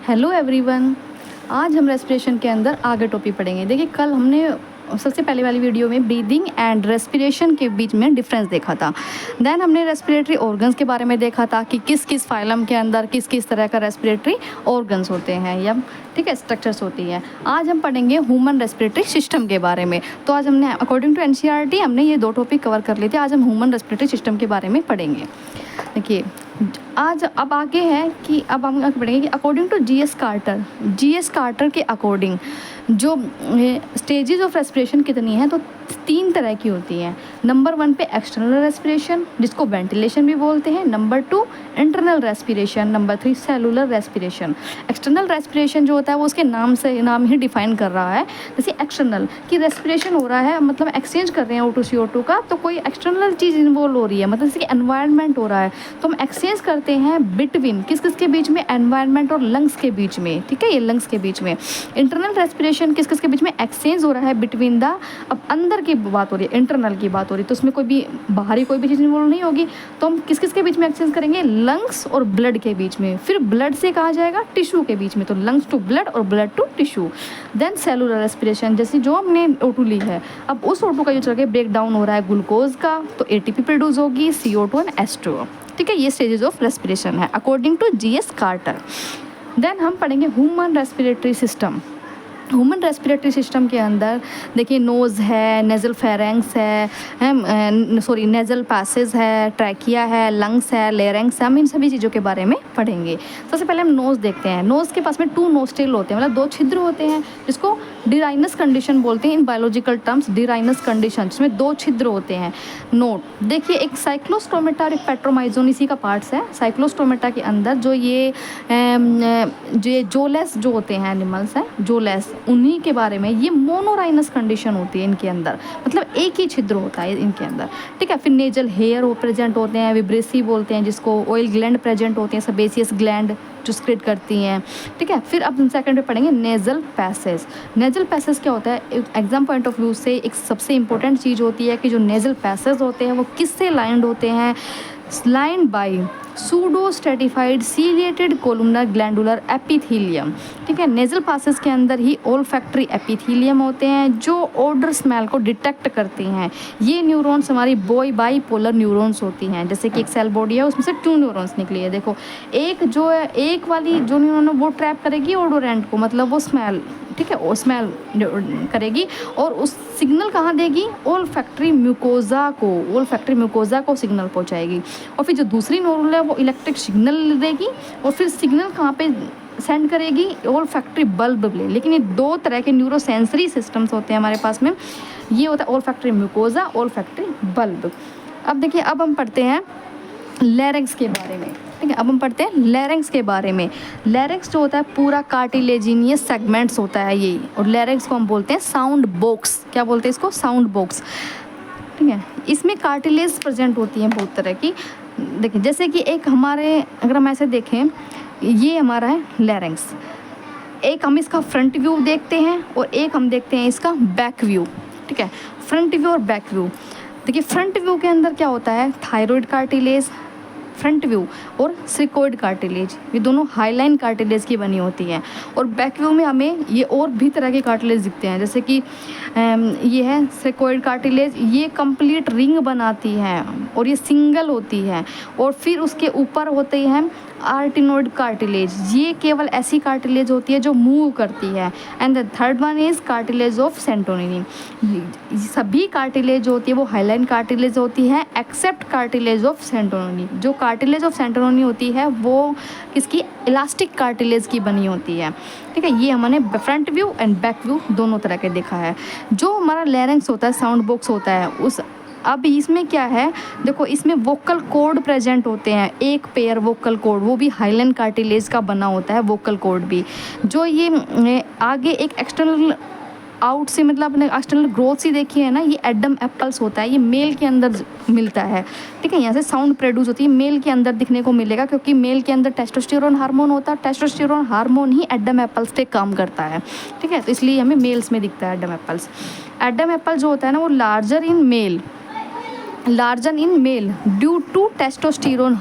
Hello everyone. आज हम respiration के अंदर आगे टॉपिक पढ़ेंगे। देखिए, कल हमने सबसे पहले वाली वीडियो में ब्रीदिंग एंड रेस्पिरेशन के बीच में डिफरेंस देखा था। देन हमने रेस्पिरेटरी ऑर्गन्स के बारे में देखा था कि किस किस फाइलम के अंदर किस किस तरह का रेस्पिरेटरी ऑर्गन्स होते हैं या ठीक है स्ट्रक्चर्स होती हैं। आज हम पढ़ेंगे ह्यूमन रेस्पिरेटरी सिस्टम के बारे में। तो आज हमने अकॉर्डिंग टू एनसीईआरटी हमने ये 2 टॉपिक कवर कर लिए थे। आज हम ह्यूमन रेस्पिरेटरी सिस्टम के बारे में पढ़ेंगे। देखिए, आज अब आगे है कि अब हम आगे पढ़ेंगे कि अकॉर्डिंग टू जीएस कार्टर के अकॉर्डिंग जो स्टेजेस ऑफ रेस्पिरेशन कितनी है, तो 3 तरह की होती हैं। नंबर 1 पे एक्सटर्नल रेस्पिरेशन जिसको वेंटिलेशन भी बोलते हैं, number 2 internal respiration, number 3 cellular respiration. External respiration जो होता है वो उसके नाम ही डिफाइन कर रहा है। जैसे एक्सटर्नल की रेस्पिरेशन हो रहा है, मतलब एक्सचेंज कर रहे हैं O2 CO2 का, तो कोई एक्सटर्नल चीज़ इन्वॉल्व हो रही है, मतलब जैसे कि एनवायरनमेंट हो रहा है, तो हम एक्सचेंज करते हैं बिटवीन किस किस के बीच में, एनवायरनमेंट और लंग्स के बीच में। ठीक है, ये लंग्स के बीच में। इंटरनल रेस्पिरेशन किस किस के बीच में एक्सचेंज हो रहा है बिटवीन द, अब अंदर की बात हो रही है, इंटरनल की बात हो रही है, तो उसमें कोई भी बाहरी कोई भी चीज़ इन्वॉल्व नहीं होगी, तो हम किस किस के बीच में एक्सचेंज करेंगे, लंग्स और ब्लड के बीच में। फिर ब्लड से कहा जाएगा टिश्यू के बीच में, तो लंग्स टू ब्लड और blood to tissue. Then cellular respiration, जैसे जो हमने O2 ली है, अब उस O2 का यूज करके ब्रेक डाउन हो रहा है ग्लूकोज का, तो ATP प्रोड्यूस होगी, CO2 और H2O। ठीक है, ये स्टेजेस ऑफ रेस्पिरेशन है according to GS Carter. Then हम पढ़ेंगे human respiratory system. Human respiratory system के अंदर देखिए, नोज़ है, नेज़ल फेरेंक्स है, नेज़ल पैसेज है, ट्रैकिया है, लंग्स है, लेरेंक्स है। हम इन सभी चीज़ों के बारे में पढ़ेंगे। सबसे पहले हम नोज़ देखते हैं। नोज़ के पास में 2 नोस्ट्रिल होते हैं, मतलब 2 छिद्र होते हैं, जिसको डिराइनस कंडीशन बोलते हैं इन बायोलॉजिकल टर्म्स। डिराइनस कंडीशन जिसमें 2 छिद्र होते हैं। नोट देखिए, एक साइक्लोस्टोमेटा और एक पेट्रोमाइजोन इसी का पार्ट्स है। साइक्लोस्टोमेटा के अंदर जो ये जोलेस जो होते हैं एनिमल्स हैं, जोलेस, उन्हीं के बारे में, ये मोनोराइनस कंडीशन होती है इनके अंदर, मतलब एक ही छिद्र होता है इनके अंदर। ठीक है, फिर नेजल हेयर वो प्रेजेंट होते हैं, विब्रेसी बोलते हैं जिसको, ऑयल ग्लैंड प्रेजेंट होते हैं, सेबेसियस ग्लैंड जो स्क्रीट करती हैं। ठीक है, फिर अब सेकंड पे पढ़ेंगे नेजल पैसेज। नेजल पैसेज क्या होता है, एग्जाम पॉइंट ऑफ व्यू से एक सबसे इंपॉर्टेंट चीज़ होती है कि जो नेजल पैसेज होते हैं वो किससे लाइंड होते हैं, lined by pseudo stratified ciliated columnar glandular epithelium. ठीक है, नेजल पासेस के अंदर ही ओल्फैक्टरी एपिथीलियम होते हैं जो ऑडर स्मेल को डिटेक्ट करती हैं। ये न्यूरॉन्स हमारी बाईपोलर न्यूरॉन्स होती हैं, जैसे कि एक सेल बॉडी है उसमें से 2 न्यूरॉन्स निकली है। देखो, एक जो है, एक वाली जो न्यूरॉन है वो ट्रैप करेगी ओडोरेंट को, मतलब वो स्मेल, ठीक है, वो स्मेल करेगी और उस सिग्नल कहाँ देगी, ओल्फैक्टरी म्यूकोजा को सिग्नल पहुँचाएगी। और फिर जो दूसरी न्यूरॉन है वो इलेक्ट्रिक सिग्नल देगी और फिर सिग्नल कहाँ पे सेंड करेगी, ओल्फैक्टरी बल्ब ले। लेकिन ये 2 तरह के न्यूरोसेंसरी सिस्टम्स होते हैं हमारे पास में। ये होता है ओल्फैक्टरी म्यूकोजा, ओल्फैक्टरी बल्ब। अब देखिए, अब हम पढ़ते हैं लैरिंक्स के बारे में। ठीक है, अब हम पढ़ते हैं लैरिंक्स के बारे में। लैरिंक्स जो होता है पूरा कार्टिलेजिनियस सेगमेंट्स होता है ये, और लैरिंक्स को हम बोलते हैं साउंड बॉक्स। क्या बोलते हैं इसको, साउंड बॉक्स। ठीक है, इसमें कार्टिलेज प्रेजेंट होती हैं बहुत तरह की। देखिए, जैसे कि एक हमारे, अगर हम ऐसे देखें, ये हमारा है लैरिंक्स। एक हम इसका फ्रंट व्यू देखते हैं और एक हम देखते हैं इसका बैक व्यू। ठीक है, फ्रंट व्यू और बैक व्यू। देखिए, फ्रंट व्यू के अंदर क्या होता है, थायरॉइड कार्टिलेज फ्रंट व्यू और सिकोइड कार्टिलेज, ये दोनों हाईलाइन कार्टिलेज की बनी होती हैं। और बैक व्यू में हमें ये और भी तरह के कार्टिलेज दिखते हैं, जैसे कि ये है सिकोइड कार्टिलेज, ये कंप्लीट रिंग बनाती है और ये सिंगल होती है। और फिर उसके ऊपर होते हैं आर्टिनोइड कार्टिलेज, ये केवल ऐसी कार्टिलेज होती है जो मूव करती है। And the third one is cartilage of Santorini. सभी कार्टिलेज होती है वो हाईलाइन कार्टिलेज होती है एक्सेप्ट कार्टिलेज ऑफ सेंटोनिनी। जो कार्टिलेज ऑफ सेंटोनिनी होती है वो किसकी, इलास्टिक कार्टिलेज की बनी होती है। ठीक है, ये हमने front view and back view दोनों तरह के देखा है। जो हमारा लैरिंक्स होता है, साउंड बॉक्स होता है, उस अब इसमें क्या है, देखो, इसमें वोकल कॉर्ड प्रेजेंट होते हैं, एक पेयर वोकल कॉर्ड, वो भी हाईलाइन कार्टिलेज का बना होता है वोकल कॉर्ड भी। जो ये आगे एक एक्सटर्नल आउट से, मतलब अपने एक्सटर्नल ग्रोथ से देखी है ना, ये एडम एप्पल्स होता है, ये मेल के अंदर मिलता है। ठीक है, यहाँ से साउंड प्रोड्यूस होती है, मेल के अंदर दिखने को मिलेगा, क्योंकि मेल के अंदर टेस्टोस्टेरोन हार्मोन होता है। टेस्टोस्टेरोन हार्मोन ही एडम एप्पल्स पे काम करता है। ठीक है, तो इसलिए हमें मेल्स में दिखता है एडम एप्पल्स। एडम एप्पल जो होता है ना, वो larger in male due to testosterone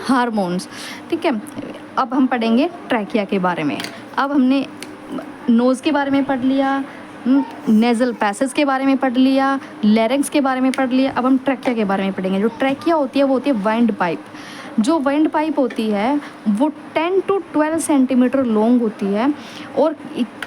hormones. ठीक है, अब हम पढ़ेंगे ट्रैकिया के बारे में। अब हमने नोज़ के बारे में पढ़ लिया, नेज़ल पैसेज के बारे में पढ़ लिया, लैरिंक्स के बारे में पढ़ लिया। अब हम ट्रैकिया के बारे में पढ़ेंगे। जो ट्रैकिया होती है वो होती है वाइंड पाइप। जो वाइंड पाइप होती है वो 10 to 12 सेंटीमीटर लॉन्ग होती है और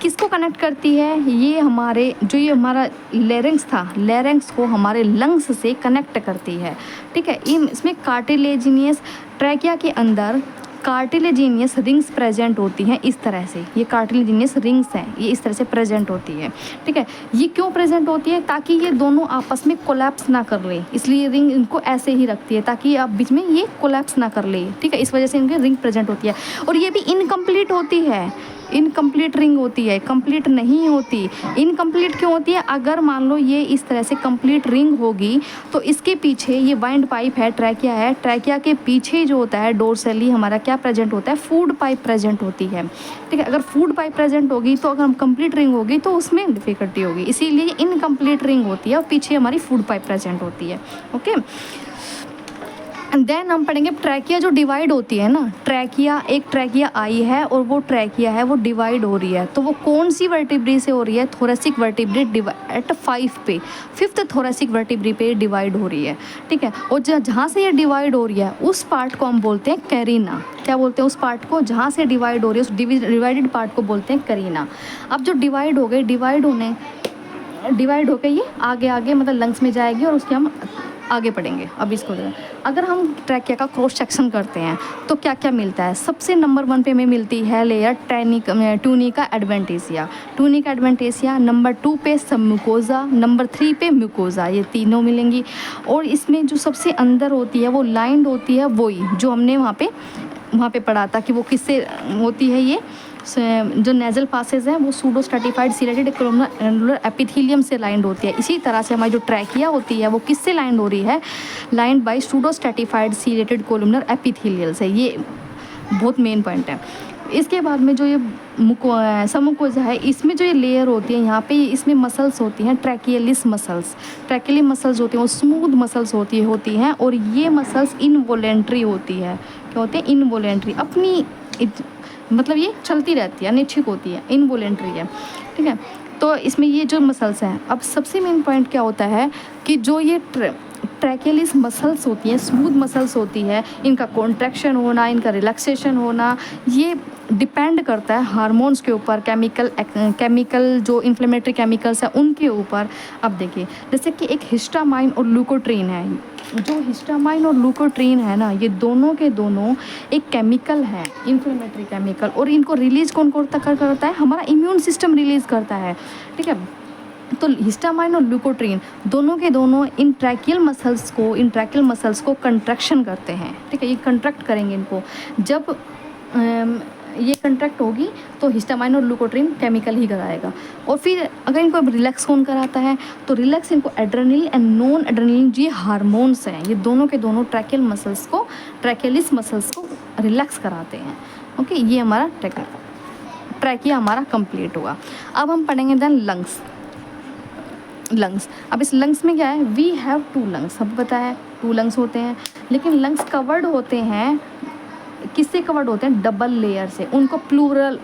किसको कनेक्ट करती है, ये हमारा लैरिंक्स था, लैरिंक्स को हमारे लंग्स से कनेक्ट करती है। ठीक है, इसमें कार्टिलेजिनियस, ट्रैकिया के अंदर कार्टिलेजिनियस रिंग्स प्रेजेंट होती हैं इस तरह से। ये कार्टिलेजिनियस रिंग्स हैं, ये इस तरह से प्रेजेंट होती है। ठीक है, ये क्यों प्रेजेंट होती है, ताकि ये दोनों आपस में कोलैप्स ना कर ले, इसलिए रिंग इनको ऐसे ही रखती है ताकि आप बीच में ये कोलैप्स ना कर ले। ठीक है, इस वजह से इनकी रिंग प्रेजेंट होती है। और ये भी इनकम्प्लीट होती है, इनकम्प्लीट रिंग होती है, कंप्लीट नहीं होती। इनकम्प्लीट क्यों होती है, अगर मान लो ये इस तरह से कंप्लीट रिंग होगी तो इसके पीछे ये वाइंड पाइप है, ट्रैकिया है, ट्रैकिया के पीछे जो होता है डोर्सली हमारा क्या प्रेजेंट होता है, फूड पाइप प्रेजेंट होती है। ठीक है, अगर फूड पाइप प्रेजेंट होगी तो अगर हम कंप्लीट रिंग होगी तो उसमें डिफिकल्टी होगी, इसीलिए इनकम्प्लीट रिंग होती है और पीछे हमारी फूड पाइप प्रेजेंट होती है। ओके, देन हम पढ़ेंगे ट्रैकिया जो डिवाइड होती है ना, ट्रैकिया, एक ट्रैकिया आई है और वो ट्रैकिया है वो डिवाइड हो रही है, तो वो कौन सी वर्टिब्री से हो रही है, थोरेसिक वर्टिब्री एट 5 पे, 5th थोरेसिक वर्टिब्री पे डिवाइड हो रही है। ठीक है, और जहाँ से ये डिवाइड हो रही है उस पार्ट को हम बोलते हैं कैरिना। क्या बोलते हैं उस पार्ट को, जहाँ से डिवाइड हो रही है उस डिवाइडेड पार्ट को बोलते हैं कैरिना। अब जो डिवाइड हो गए, डिवाइड होकर ये आगे आगे मतलब लंग्स में जाएगी और उसके हम आगे पढ़ेंगे। अब इसको अगर हम ट्रैकिया का क्रॉस सेक्शन करते हैं तो क्या क्या मिलता है, सबसे नंबर 1 पे हमें मिलती है लेयर ट्यूनिका एडवेंटिसिया, ट्यूनिका एडवेंटिसिया। नंबर 2 पे सबम्यूकोजा, नंबर 3 पे म्यूकोजा, ये तीनों मिलेंगी। और इसमें जो सबसे अंदर होती है वो लाइंड होती है, वही जो हमने वहाँ पे पढ़ा था कि वो किससे होती है, ये जो नेजल पासेज है वो pseudo stratified ciliated columnar epithelium से लाइंड होती है। इसी तरह से हमारी जो ट्रैकिया होती है वो किससे लाइंड हो रही है, lined by pseudo stratified ciliated columnar epithelial से। ये बहुत मेन पॉइंट है। इसके बाद में जो ये सबम्यूकोजा है, इसमें जो ये लेयर होती है यहाँ पे, इसमें मसल्स होती हैं, ट्रैकियलिस मसल्स होती हैं, वो स्मूथ मसल्स होती हैं और ये मसल्स इनवॉलेंट्री होती है। क्या होते हैं, इनवॉलेंट्री, अपनी मतलब ये चलती रहती है, अनिच्छिक होती है, इनवॉलेंट्री है। ठीक है, तो इसमें ये जो मसल्स हैं, अब सबसे मेन पॉइंट क्या होता है कि जो ये ट्रैकियलिस मसल्स होती हैं, स्मूथ मसल्स होती है, इनका कॉन्ट्रैक्शन होना, इनका रिलैक्सेशन होना, ये डिपेंड करता है हार्मोन्स के ऊपर, केमिकल जो इन्फ्लेमेटरी केमिकल्स हैं उनके ऊपर। अब देखिए, जैसे कि एक हिस्टामाइन और ल्यूकोट्रीन है, जो हिस्टामाइन और ल्यूकोट्रीन है ना, ये दोनों के दोनों एक केमिकल है, इन्फ्लेमेटरी केमिकल, और इनको रिलीज कौन करता है, हमारा इम्यून सिस्टम रिलीज़ करता है। ठीक है, तो हिस्टामाइन और ल्यूकोट्रीन दोनों के दोनों इन ट्रैकियल मसल्स को कंट्रैक्शन करते हैं। ठीक है, ये कंट्रैक्ट करेंगे इनको, जब ये कंट्रैक्ट होगी तो हिस्टामाइन और ल्यूकोट्रीन केमिकल ही कराएगा। और फिर अगर इनको रिलैक्स कौन कराता है, तो रिलैक्स इनको एड्रेनलिन एंड नॉन एड्रेनलिन, ये हार्मोन्स हैं, ये दोनों के दोनों ट्रैकियलिस मसल्स को रिलैक्स कराते हैं। ओके, ये हमारा ट्रैकिया हमारा कंप्लीट हुआ। अब हम पढ़ेंगे देन लंग्स। अब इस लंग्स में क्या है, वी हैव 2 लंग्स, सब पता है 2 लंग्स होते हैं, लेकिन लंग्स कवर्ड होते हैं, किससे कवर्ड होते हैं, डबल लेयर से, उनको प्लूरल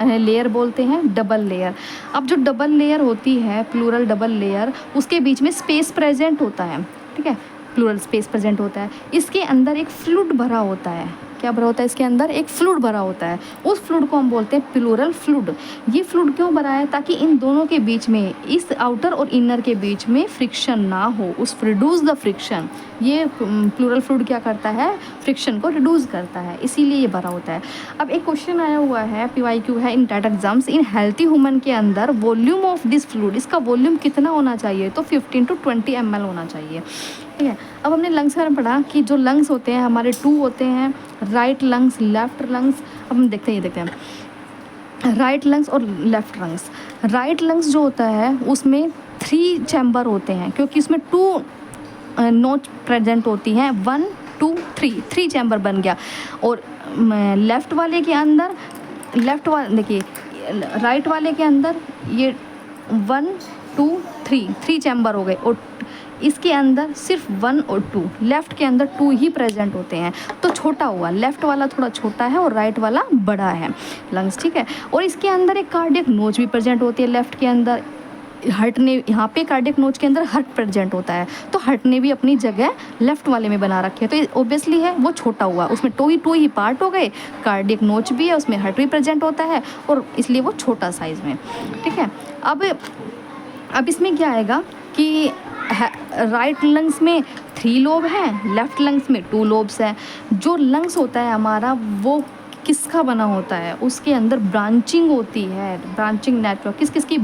लेयर बोलते हैं, डबल लेयर। अब जो डबल लेयर होती है, प्लूरल डबल लेयर, उसके बीच में स्पेस प्रेजेंट होता है। ठीक है, प्लूरल स्पेस प्रेजेंट होता है, इसके अंदर एक फ्लूइड भरा होता है। क्या भरा होता है, इसके अंदर एक फ्लूइड भरा होता है, उस फ्लूइड को हम बोलते हैं प्लूरल फ्लूइड। ये फ्लूइड क्यों भरा है, ताकि इन दोनों के बीच में, इस आउटर और इनर के बीच में फ्रिक्शन ना हो, रिड्यूस द फ्रिक्शन। ये प्लूरल फ्लूइड क्या करता है, फ्रिक्शन को रिड्यूस करता है, इसीलिए ये भरा होता है। अब एक क्वेश्चन आया हुआ है, PYQ है इन टेट एग्जाम्स, इन हेल्थी ह्यूमन के अंदर वॉल्यूम ऑफ दिस फ्लूइड, इसका वॉल्यूम कितना होना चाहिए, तो 15 to 20 ml होना चाहिए। ठीक है, अब हमने लंग्स में पढ़ा कि जो लंग्स होते हैं हमारे 2 होते हैं, राइट लंग्स, लेफ्ट लंग्स। अब हम देखते हैं राइट लंग्स और लेफ्ट लंग्स। राइट लंग्स जो होता है उसमें 3 चैम्बर होते हैं, क्योंकि उसमें 2 नोच प्रेजेंट होती हैं, 1 2 3 चैम्बर बन गया। और लेफ्ट वाले के अंदर, देखिए राइट वाले के अंदर ये 1 2 3 चैम्बर हो गए, और इसके अंदर सिर्फ 1 और 2, लेफ़्ट के अंदर 2 ही प्रेजेंट होते हैं, तो छोटा हुआ, लेफ़्ट वाला थोड़ा छोटा है और राइट वाला बड़ा है लंग्स, ठीक है। और इसके अंदर एक कार्डियक नोच भी प्रेजेंट होती है लेफ़्ट के अंदर, हार्ट ने यहाँ पे कार्डियक नोच के अंदर हार्ट प्रेजेंट होता है, तो हार्ट ने भी अपनी जगह लेफ्ट वाले में बना रखी है, तो ऑब्वियसली है वो छोटा हुआ, उसमें टू ही पार्ट हो गए, कार्डियक नोच भी है, उसमें हार्ट भी प्रेजेंट होता है और इसलिए वो छोटा साइज़ में, ठीक है। अब इसमें क्या आएगा कि राइट लंग्स में 3 लोब हैं, लेफ्ट लंग्स में 2 लोब्स हैं। जो लंग्स होता है हमारा वो किसका बना होता है, उसके अंदर ब्रांचिंग होती है, ब्रांचिंग नेटवर्क किस किस की,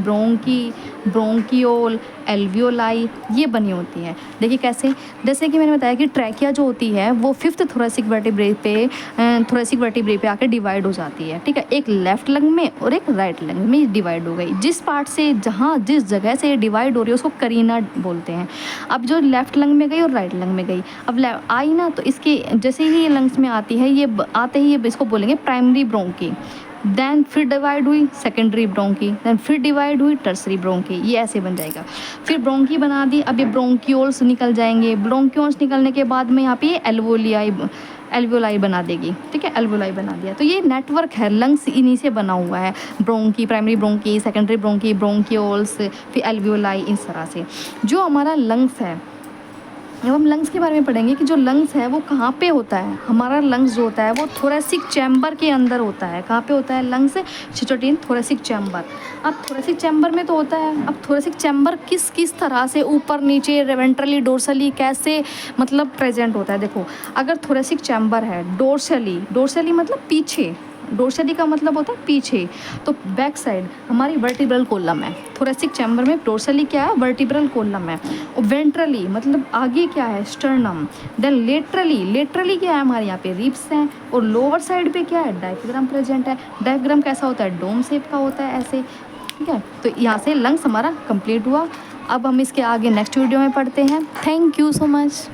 ब्रोंकियोल, एल्वियोलाई, ये बनी होती है। देखिए कैसे, जैसे कि मैंने बताया कि ट्रैकिया जो होती है वो 5th थोरेसिक वर्टिब्रे पे आकर डिवाइड हो जाती है, ठीक है। एक लेफ्ट लंग में और एक राइट लंग में डिवाइड हो गई। जिस पार्ट से जिस जगह से डिवाइड हो रही है उसको करीना बोलते हैं। अब जो लेफ्ट लंग में गई और राइट लंग में गई, अब आई ना, तो इसके जैसे ही ये लंग्स में आती है, ये आते ही ये इसको बोलेंगे प्राइमरी ब्रोंकी, देन फिर डिवाइड हुई सेकेंडरी ब्रोंकी, देन फिर डिवाइड हुई टर्सरी ब्रोंकी, ये ऐसे बन जाएगा। फिर ब्रोंकी बना दी, अब ये ब्रोंक्यूल्स निकल जाएंगे, ब्रोंक्यूल्स निकलने के बाद में यहाँ पे ये एल्वियोलाई बना देगी, ठीक है, एल्वियोलाई बना दिया। तो ये नेटवर्क है, लंग्स इन्हीं से बना हुआ है, bronchi, primary bronchi, secondary bronchi, bronchioles, फिर एल्वियोलाई, इस तरह से। जो हमारा लंग्स है, जब हम लंग्स के बारे में पढ़ेंगे कि जो लंग्स है वो कहाँ पे होता है, हमारा लंग्स जो होता है वो थोरेसिक चैम्बर के अंदर होता है। कहाँ पे होता है लंग्स? Situated in thoracic chamber. अब थोरेसिक चैम्बर में तो होता है, अब थोरेसिक चैम्बर किस तरह से ऊपर नीचे वेंट्रली डोर्सली कैसे मतलब प्रेजेंट होता है। देखो अगर थोरेसिक चैम्बर है डोर्सली मतलब पीछे, डोर्सली का मतलब होता है पीछे, तो बैक साइड हमारी वर्टिब्रल कॉलम है। थोरेसिक चैम्बर में डोर्सली क्या है? वर्टिब्रल कॉलम है। और वेंट्रली मतलब आगे क्या है? स्टर्नम। देन लेटरली क्या है? हमारे यहाँ पे रिब्स हैं। और लोअर साइड पे क्या है? डायफ्राम प्रेजेंट है। डायफ्राम कैसा होता है? डोम शेप का होता है ऐसे, ठीक है। तो यहाँ से लंग्स हमारा कंप्लीट हुआ। अब हम इसके आगे नेक्स्ट वीडियो में पढ़ते हैं। Thank you so much.